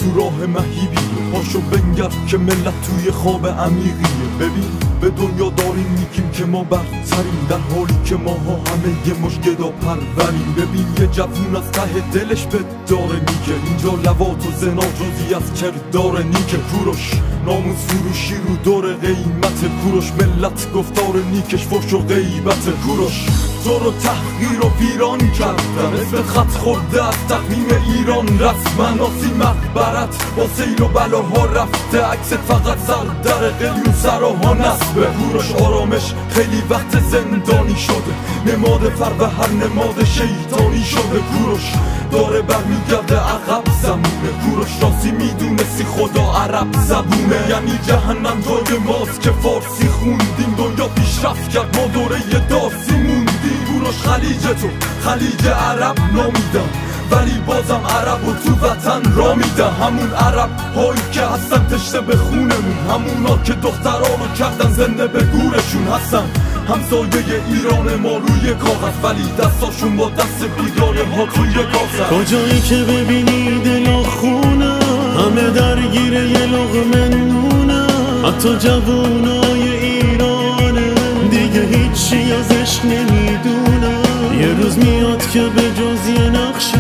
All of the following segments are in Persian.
تو راه مهیبیه. پاشو بنگر که ملت توی خواب عمیقیه. ببین به دنیا داریم میگیم که ما برتریم، در حالی که ماها همه یه مش گدا پروریم. ببین یه جوون از ته دلش به داره میگه اینجا لواط و زنا جزی از کردار نیکه. کوروش ناموس فروشی رو دور قیمت، کوروش ملت گفتار نیکش فحش و غیبت. کوروش تو رو تحقیر و ویران کردن، اسم خط خورده از تقویم ایران رسما. ناسی مقبرت با سیل و بلاها رفته، عکست فقط سر در قلیون سراها نصبه. کوروش آرامش خیلی وقت زندانی شده، نماد فر و هر نماد شیطانی شده. کوروش داره برمیگرده عقب زمونه، کوروش راستی میدونستی خدا عرب زبونه. یعنی جهنم جای ماست که فارسی خوندیم، دنیا پیشرفت کرد ما دوره دارسی موندیم. کوروش خلیج تو خلیج عرب نامیدم، ولی بازم عرب و تو وطن را میدن. همون عرب هایی که هستن تشنه به خونمون، همونا که دخترها رو کردن زنده به گورشون هستن. همسایه ایران ما روی کاغذ، ولی دستاشون با دست بیگانه ها توی کاسه. کجایی که ببینی دلا خونه، همه درگیر یه لقمه نونه. حتی جوونای ایرانه دیگه هیچی ازش نمیدونه. یه روز میاد که به جز یه نقشه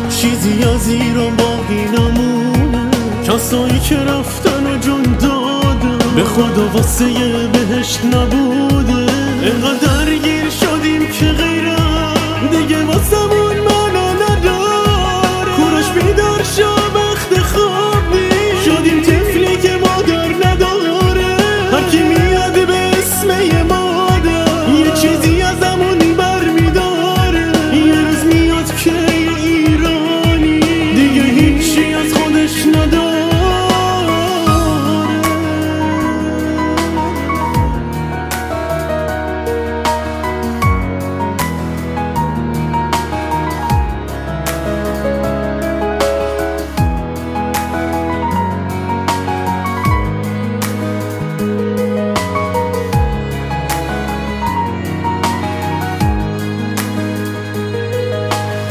چیزی از ایران باقی نمونه. کسایی که رفتن و جون دادن به خدا واسه یه بهشت نبوده. اینقدر درگیر شدیم که غیرم دیگه واسمون معنا نداره. کوروش بیدار شو وقت خواب نیست، شدیم طفلی که مادر نداره. هرکی میاد به اسم یه مادر یه چیزی ازمون برمیداره. یه روز میاد که ایرانی دیگه هیچی از خودش نداره.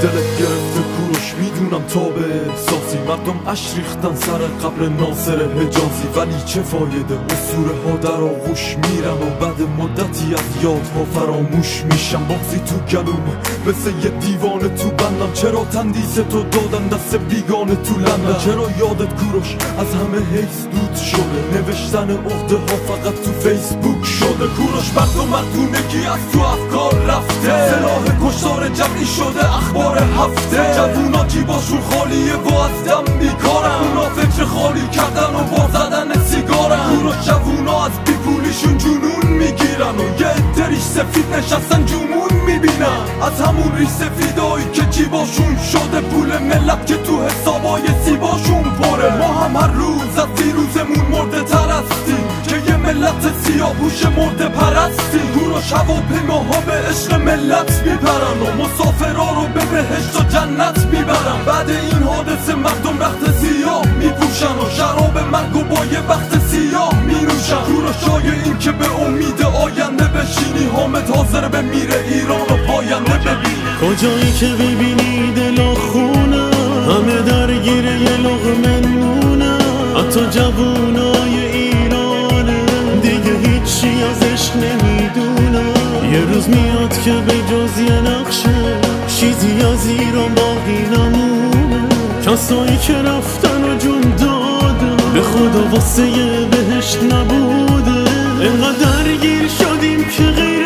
دلت گرفته کوروش میدونم تا به احساسی، مردم اش ریختن سر قبر ناصر حجازی. ولی چه فایده اسطوره ها در آغوش میرن و بعد مدتی از یادها فراموش میشن. بغضی تو گلومه مثل یه دیوانه تو بندم، چرا تندیس تو دادن دست بیگانه تو لندن. چرا یادت کوروش از همه حیث دود شده، نوشتن عقده ها فقط تو فیسبوک شده. کوروش مردونگی از تو افکار رفته، سلاح کشتار جمعی شده اخبار هفته. جوونا جیباشون خالیه و از دم بیکارن، اونا فکر خالی کردن و بار زدن سیگارن. کوروش جوونا از بیپولیشون جنون میگیرن و یه عده سفید نشستن جمون میبینن. از همون ریش سفیدایی که جیباشون شده پول ملت که تو حسابای سیباشون پره. ما هم هر روز از دیروزمون مرده تر هستیم که یه ملت سیاه‌پوش مرده پرستیم. کوروش هواپیماها به عشق ملت میپرن و مسافرها رو به بهشت و جنت میبرن. بعد این حادثه مردم رخت سیاه میپوشن و شراب مرگ و با یه بخت سیاه مینوشن. کوروشای این که به امید آینده بشینی، حامد حاضر به میره ایران و پاینده ببینی. کجایی که ببینی دلا خونه، همه درگیر یه لقمه نونه. حتی جوونای ایرانه دیگه هیچی ازش نمیدونه. یه روز میاد که به جز یه نقشه چیزی از ایران باقی نمونه. کسایی که رفتن و جون دادن به خدا واسه یه بهشت نبوده. اینقدر درگیر شدیم که غیر